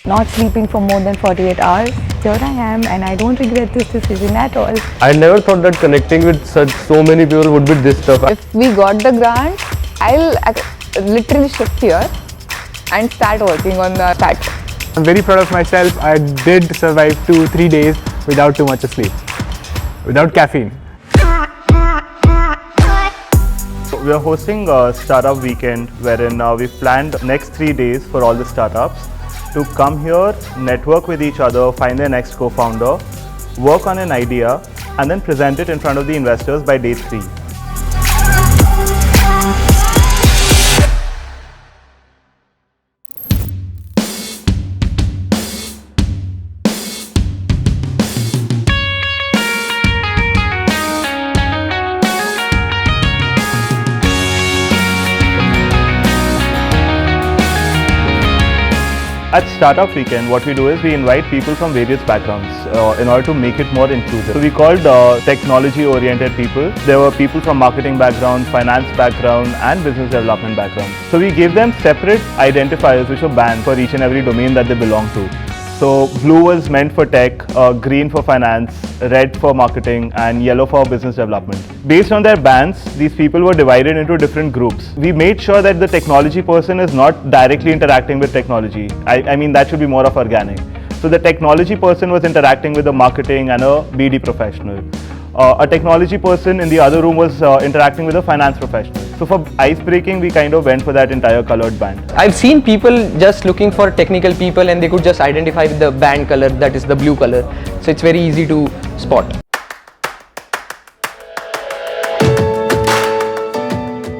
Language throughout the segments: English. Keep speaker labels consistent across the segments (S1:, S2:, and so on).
S1: not sleeping for more than 48 hours. Here I am, and I don't regret this decision at all.
S2: I never thought that connecting with so many people would be this tough.
S3: If we got the grant, I'll literally shift here and start working on the start.
S4: I'm very proud of myself. I did survive 2-3 days without too much of sleep, without caffeine.
S5: We are hosting a startup weekend wherein we've planned next 3 days for all the startups to come here, network with each other, find their next co-founder, work on an idea, and then present it in front of the investors by day 3. At Startup Weekend, what we do is we invite people from various backgrounds in order to make it more inclusive. So we called technology-oriented people. There were people from marketing background, finance background, and business development background. So we gave them separate identifiers which were banned for each and every domain that they belong to. So blue was meant for tech, green for finance, red for marketing, and yellow for business development. Based on their bands, these people were divided into different groups. We made sure that the technology person is not directly interacting with technology. I mean, that should be more of organic. So the technology person was interacting with the marketing and a BD professional. A technology person in the other room was interacting with a finance professional. So for ice breaking, we kind of went for that entire colored band.
S6: I've seen people just looking for technical people and they could just identify with the band color, that is the blue color. So it's very easy to spot.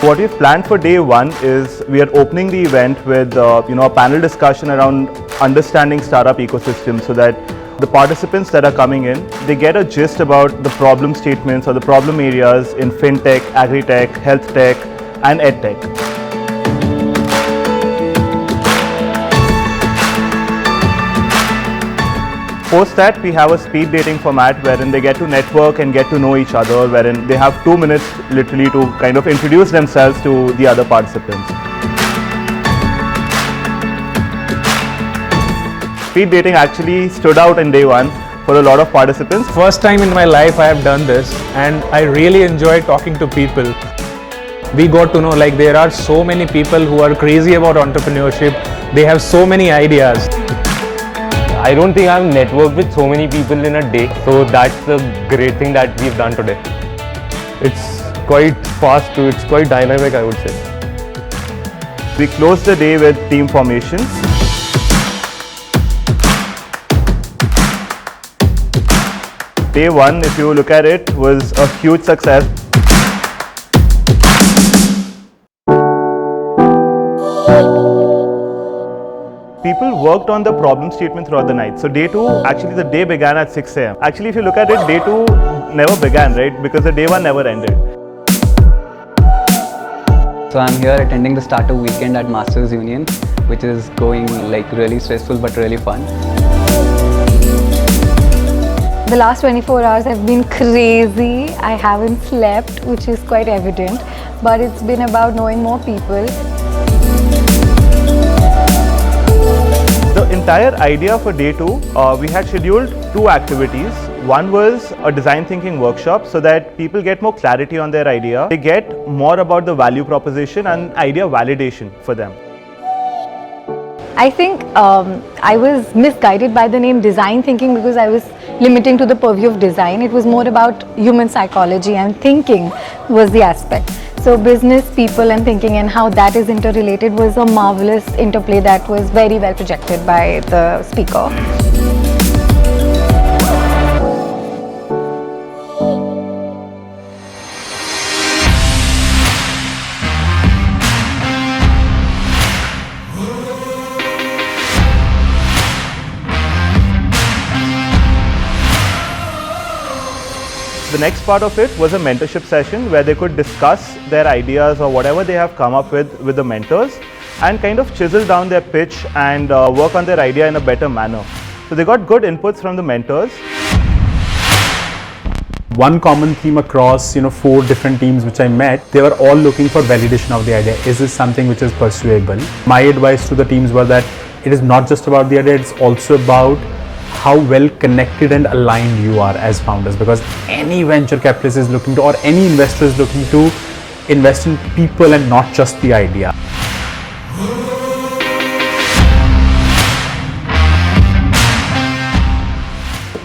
S5: What we've planned for day 1 is we are opening the event with a panel discussion around understanding startup ecosystem, so that the participants that are coming in, they get a gist about the problem statements or the problem areas in fintech, agri-tech, health tech, and ed tech. Post that, we have a speed dating format wherein they get to network and get to know each other, wherein they have 2 minutes literally to kind of introduce themselves to the other participants. Speed dating actually stood out in day 1 for a lot of participants.
S4: First time in my life I have done this, and I really enjoy talking to people. We got to know there are so many people who are crazy about entrepreneurship. They have so many ideas.
S2: I don't think I've networked with so many people in a day. So that's the great thing that we've done today. It's quite fast too, it's quite dynamic, I would say.
S5: We closed the day with team formation. Day 1, if you look at it, was a huge success. People worked on the problem statement throughout the night. So day 2, actually the day began at 6 a.m. Actually, if you look at it, day 2 never began, right? Because the day 1 never ended.
S7: So I'm here attending the startup weekend at Masters Union, which is going really stressful but really fun.
S1: The last 24 hours have been crazy. I haven't slept, which is quite evident, but it's been about knowing more people.
S5: The entire idea for day 2, we had scheduled 2 activities. One was a design thinking workshop so that people get more clarity on their idea. They get more about the value proposition and idea validation for them.
S1: I think I was misguided by the name design thinking because I was limiting to the purview of design. It was more about human psychology, and thinking was the aspect. So business, people and thinking and how that is interrelated was a marvelous interplay that was very well projected by the speaker.
S5: The next part of it was a mentorship session where they could discuss their ideas or whatever they have come up with the mentors and kind of chisel down their pitch and work on their idea in a better manner. So they got good inputs from the mentors.
S4: One common theme across 4 different teams which I met, they were all looking for validation of the idea. Is this something which is pursuable? My advice to the teams was that it is not just about the idea, it's also about how well connected and aligned you are as founders, because any venture capitalist is looking to, or any investor is looking to invest in people and not just the idea.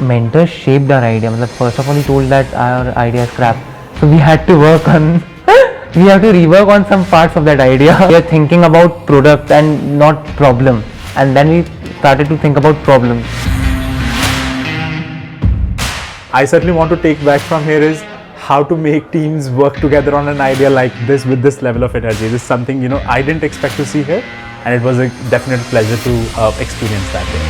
S8: Mentor shaped our idea. First of all, he told that our idea is crap, so we had to work on we have to rework on some parts of that idea. We are thinking about product and not problem, and then we started to think about problem.
S4: I certainly want to take back from here is how to make teams work together on an idea like this with this level of energy. This is something I didn't expect to see here, and it was a definite pleasure to experience that day.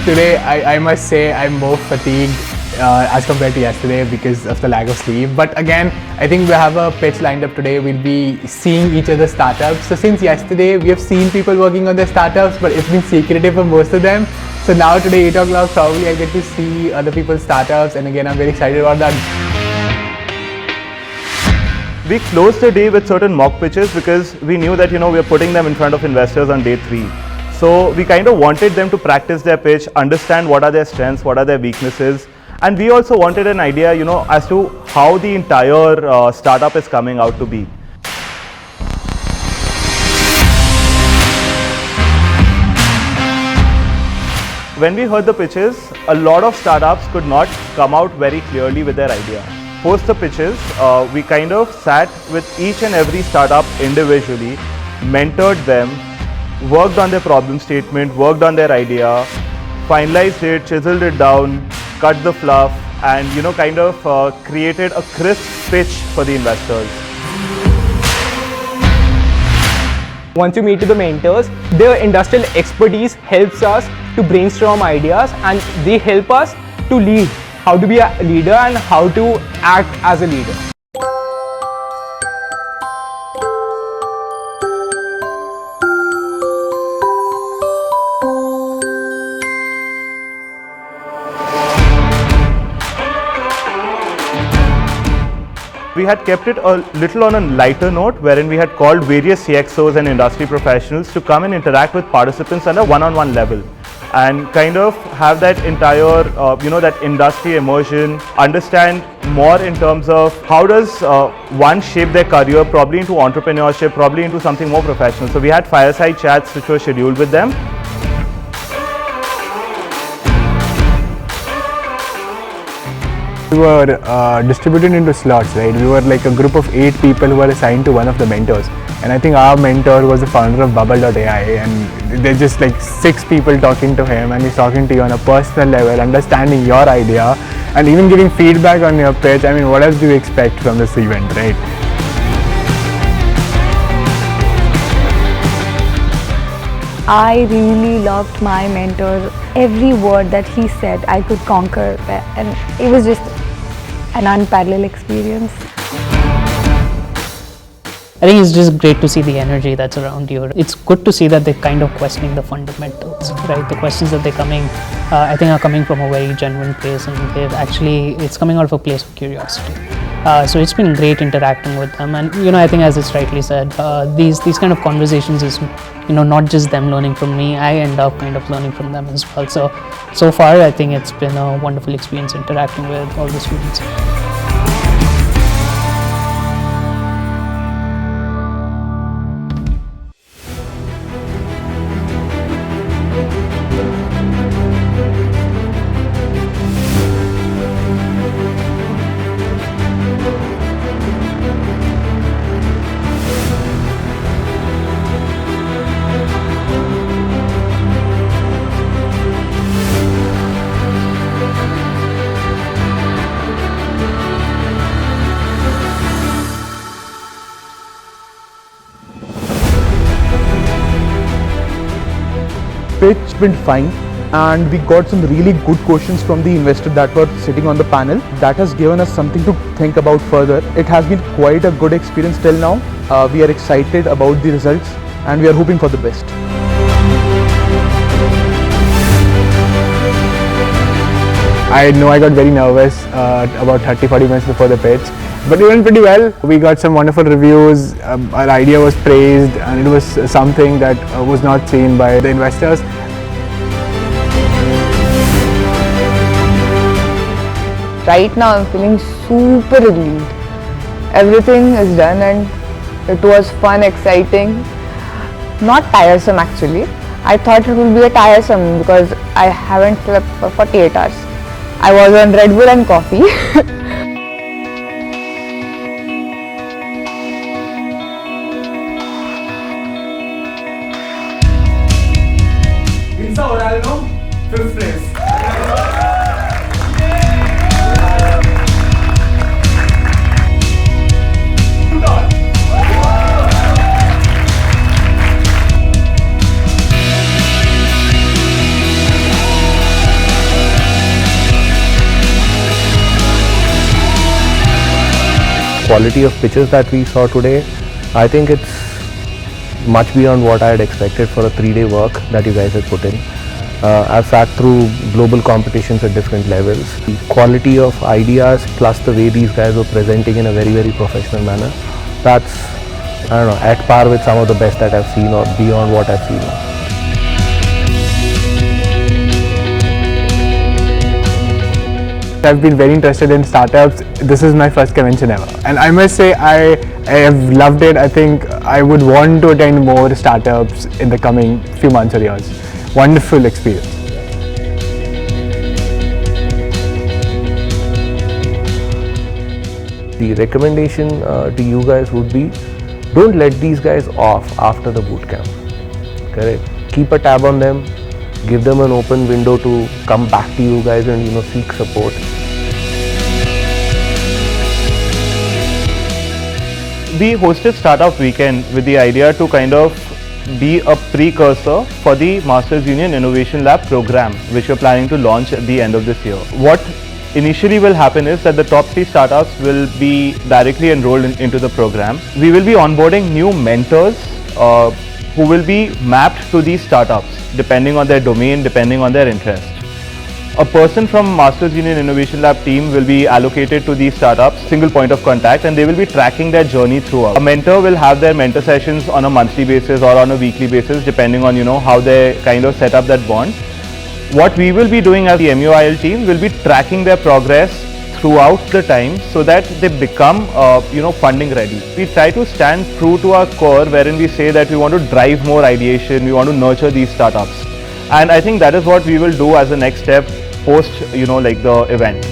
S4: Today, I must say I'm more fatigued as compared to yesterday because of the lack of sleep. But again, I think we have a pitch lined up today. We'll be seeing each other's startups. So since yesterday, we have seen people working on their startups, but it's been secretive for most of them. So now today, 8 o'clock, probably I get to see other people's startups. And again, I'm very excited about that.
S5: We closed the day with certain mock pitches because we knew that we are putting them in front of investors on day 3. So we kind of wanted them to practice their pitch, understand what are their strengths, what are their weaknesses, and we also wanted an idea, as to how the entire startup is coming out to be. When we heard the pitches, a lot of startups could not come out very clearly with their idea. Post the pitches, we kind of sat with each and every startup individually, mentored them, worked on their problem statement, worked on their idea, finalized it, chiseled it down, cut the fluff, and kind of created a crisp pitch for the investors.
S9: Once you meet with the mentors, their industrial expertise helps us to brainstorm ideas, and they help us to lead, how to be a leader and how to act as a leader.
S5: We had kept it a little on a lighter note, wherein we had called various CXOs and industry professionals to come and interact with participants on a one-on-one level and kind of have that entire, that industry immersion, understand more in terms of how does one shape their career, probably into entrepreneurship, probably into something more professional. So we had fireside chats which were scheduled with them.
S4: We were distributed into slots, right? We were like a group of 8 people who were assigned to one of the mentors. And I think our mentor was the founder of Bubble.ai, and there's just like 6 people talking to him, and he's talking to you on a personal level, understanding your idea and even giving feedback on your pitch. I mean, what else do you expect from this event, right?
S1: I really loved my mentor. Every word that he said, I could conquer, and it was just an unparalleled experience.
S10: I think it's just great to see the energy that's around you. It's good to see that they're kind of questioning the fundamentals, right? The questions that they're coming, I think are coming from a very genuine place, and it's coming out of a place of curiosity. So it's been great interacting with them, and I think as it's rightly said, these kind of conversations is not just them learning from me. I end up kind of learning from them as well. So far I think it's been a wonderful experience interacting with all the students.
S11: Pitch went fine, and we got some really good questions from the investors that were sitting on the panel. That has given us something to think about further. It has been quite a good experience till now. We are excited about the results, and we are hoping for the best.
S4: I know I got very nervous about 30-40 minutes before the pitch, but it went pretty well. We got some wonderful reviews, our idea was praised, and it was something that was not seen by the investors.
S3: Right now I'm feeling super relieved. Everything is done and it was fun, exciting, not tiresome actually. I thought it would be a tiresome because I haven't slept for 48 hours. I was on Red Bull and coffee.
S4: Fifth place.
S2: Quality of pitches that we saw today, I think it's much beyond what I had expected for a 3-day work that you guys had put in. I've sat through global competitions at different levels. The quality of ideas plus the way these guys were presenting in a very, very professional manner, that's, I don't know, at par with some of the best that I've seen or beyond what I've seen.
S4: I've been very interested in startups. This is my first convention ever, and I must say I have loved it. I think I would want to attend more startups in the coming few months or years. Wonderful experience.
S2: The recommendation to you guys would be, don't let these guys off after the bootcamp. Correct? Keep a tab on them, give them an open window to come back to you guys and seek support.
S5: We hosted Startup Weekend with the idea to kind of be a precursor for the Masters Union Innovation Lab program, which we're planning to launch at the end of this year. What initially will happen is that the top 3 startups will be directly enrolled into the program. We will be onboarding new mentors who will be mapped to these startups depending on their domain, depending on their interest. A person from Masters Union Innovation Lab team will be allocated to these startups, single point of contact, and they will be tracking their journey throughout. A mentor will have their mentor sessions on a monthly basis or on a weekly basis, depending on how they kind of set up that bond. What we will be doing as the MUIL team will be tracking their progress throughout the time so that they become funding ready. We try to stand true to our core, wherein we say that we want to drive more ideation, we want to nurture these startups, and I think that is what we will do as the next step post the event.